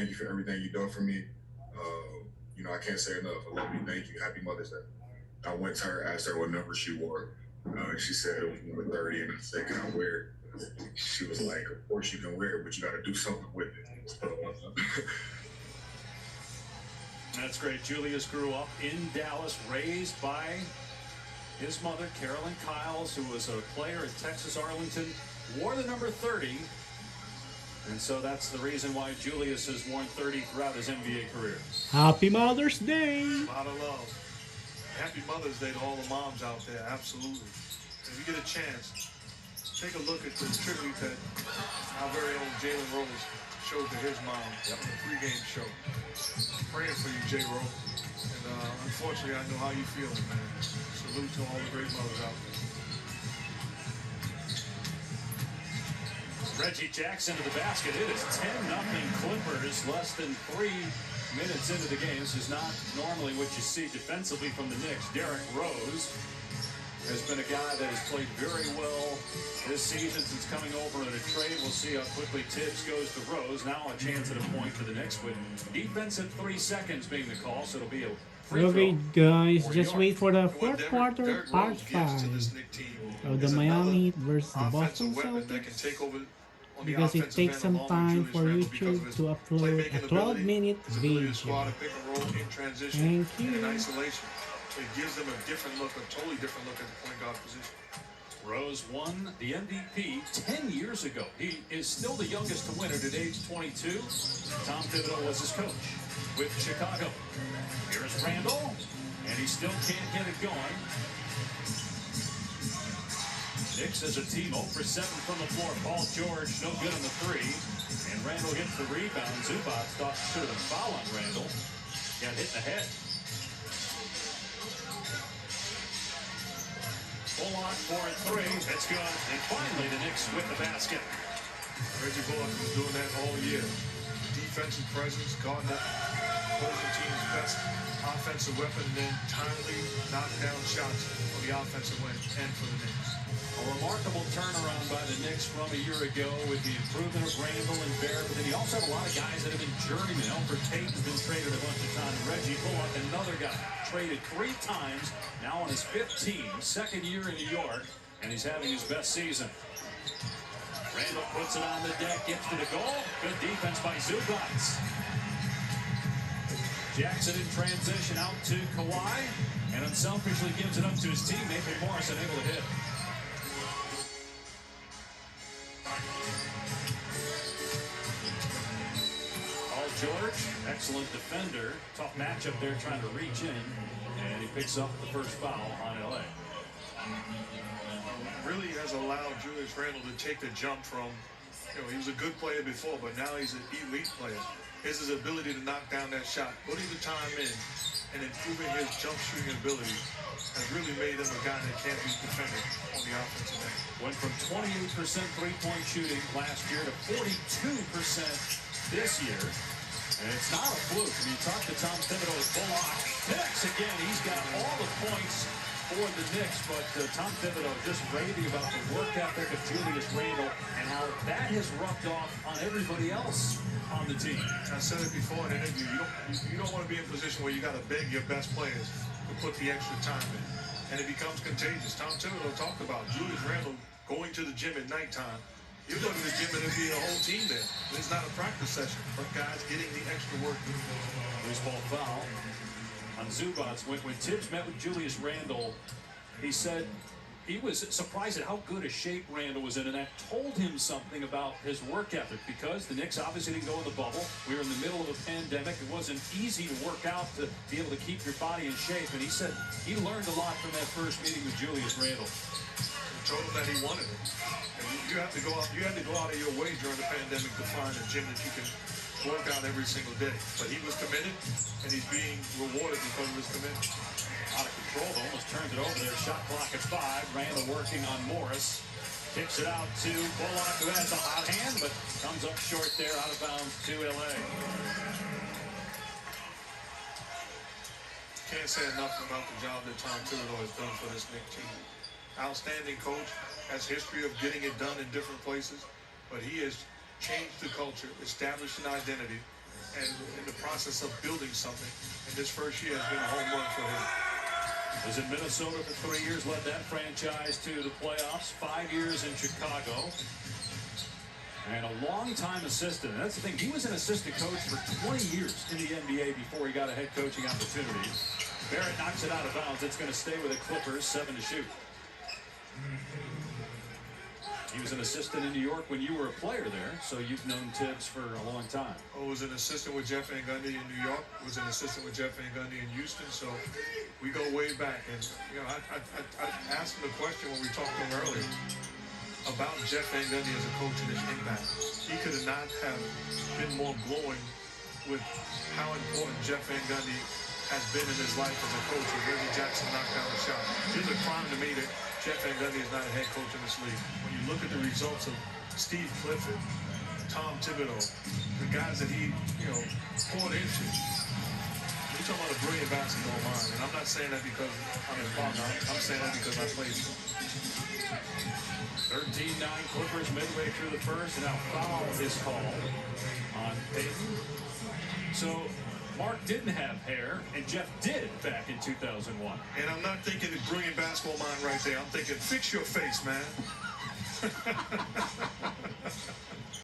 thank you for everything you've done for me. I can't say enough. I love you. Thank you. Happy Mother's Day." I went to her, asked her what number she wore. And she said it was number 30, and I said, "Can I wear it?" She was like, "Of course you can wear it, but you got to do something with it." So, That's great. Julius grew up in Dallas, raised by his mother, Carolyn Kiles, who was a player at Texas Arlington, wore the number 30. And so that's the reason why Julius has worn 30 throughout his NBA career. Happy Mother's Day! A lot of love. Happy Mother's Day to all the moms out there, absolutely. If you get a chance, take a look at the tribute that our very own Jalen Rose showed to his mom on the pregame show. Praying for you, J. Rose. And unfortunately, I know how you feeling, man. Salute to all the great mothers out there. Reggie Jackson to the basket. It is 10-0 Clippers, less than 3 minutes into the game. This is not normally what you see defensively from the Knicks. Derrick Rose has been a guy that has played very well this season since coming over in a trade. We'll see how quickly Tibbs goes to Rose. Now a chance at a point for the Knicks with defensive 3 seconds being the call, so it'll be a free Okay, throw. guys, just wait for the fourth quarter, part 5 of the Miami Heat versus the Boston Celtics, because it takes some time for YouTube to upload a 12-minute video. Thank you. It gives them a different look, a totally different look at the point guard position. Rose won the MVP 10 years ago. He is still the youngest to win it at age 22. Tom Thibodeau was his coach with Chicago. Here's Randall, and he still can't get it going. Knicks as a team 0 for 7 from the floor. Paul George no good on the 3. And Randall gets the rebound. Zubac thought should have foul on Randall. Got hit in the head. Bullock for a 3. That's good. And finally the Knicks with the basket. Reggie Bullock was doing that all year. Defensive presence, guarding the opposing team's best offensive weapon, and then timely knockdown shots on the offensive end for the Knicks. A remarkable turnaround by the Knicks from a year ago with the improvement of Randall and Barrett. But then you also have a lot of guys that have been journeymen. Elfrid Payton's been traded a bunch of times. Reggie Bullock, another guy, traded 3 times, now on his 5th team, 2nd year in New York, and he's having his best season. Randall puts it on the deck, gets to the goal. Good defense by Zubac. Jackson in transition out to Kawhi, and unselfishly gives it up to his teammate, but Morrison able to hit. George, excellent defender. Tough matchup there trying to reach in. And he picks up the first foul on LA. Really has allowed Julius Randle to take the jump from, he was a good player before, but now he's an elite player. His ability to knock down that shot, putting the time in, and improving his jump shooting ability has really made him a guy that can't be defended on the offensive end. Went from 28% three-point shooting last year to 42% this year. And it's not a fluke. When you talk to Tom Thibodeau with Bullock, Knicks again, he's got all the points for the Knicks, but Tom Thibodeau just raving about the work ethic of Julius Randle and how that has rubbed off on everybody else on the team. I said it before in an interview, you don't want to be in a position where you got to beg your best players to put the extra time in. And it becomes contagious. Tom Thibodeau talked about Julius Randle going to the gym at nighttime. You go to the gym and there'll be a whole team there. It's not a practice session, but guys getting the extra work. Loose ball foul on Zubac. When Tibbs met with Julius Randle, he said he was surprised at how good a shape Randle was in, and that told him something about his work ethic, because the Knicks obviously didn't go in the bubble. We were in the middle of a pandemic. It wasn't easy to work out to be able to keep your body in shape, and he said he learned a lot from that first meeting with Julius Randle. He told him that he wanted it. And you had to go out of your way during the pandemic to find a gym that you can work out every single day. But he was committed, and he's being rewarded because of his commitment. Out of control, though, almost turned it over there. Shot clock at 5. Randall working on Morris. Kicks it out to Bullock, who has a hot hand, but comes up short there, out of bounds to LA. Can't say enough about the job that Tom Thibodeau has done for this Knicks team. Outstanding coach, has history of getting it done in different places, but he has changed the culture, established an identity, and in the process of building something. And this first year has been a home run for him. Was in Minnesota for 3 years, led that franchise to the playoffs, 5 years in Chicago. And a long-time assistant. And that's the thing. He was an assistant coach for 20 years in the NBA before he got a head coaching opportunity. Barrett knocks it out of bounds. It's going to stay with the Clippers, 7 to shoot. He was an assistant in New York when you were a player there, so you've known Tibbs for a long time. I was an assistant with Jeff Van Gundy in New York. Was an assistant with Jeff Van Gundy in Houston. So we go way back. And I asked him the question when we talked to him earlier about Jeff Van Gundy as a coach and his impact. He could not have been more glowing with how important Jeff Van Gundy has been in his life as a coach. And Reggie Jackson knocked down the shot. It's a crime to me that Jeff Van Gundy is not a head coach in this league. When you look at the results of Steve Clifford, Tom Thibodeau, the guys that he, poured into, you're talking about a brilliant basketball mind. And I'm not saying that because I'm his partner. I'm saying that because I played him. 13-9 Clippers midway through the first, and now foul is called on Payton. So Mark didn't have hair, and Jeff did back in 2001. And I'm not thinking the brilliant basketball mind right there. I'm thinking, fix your face, man.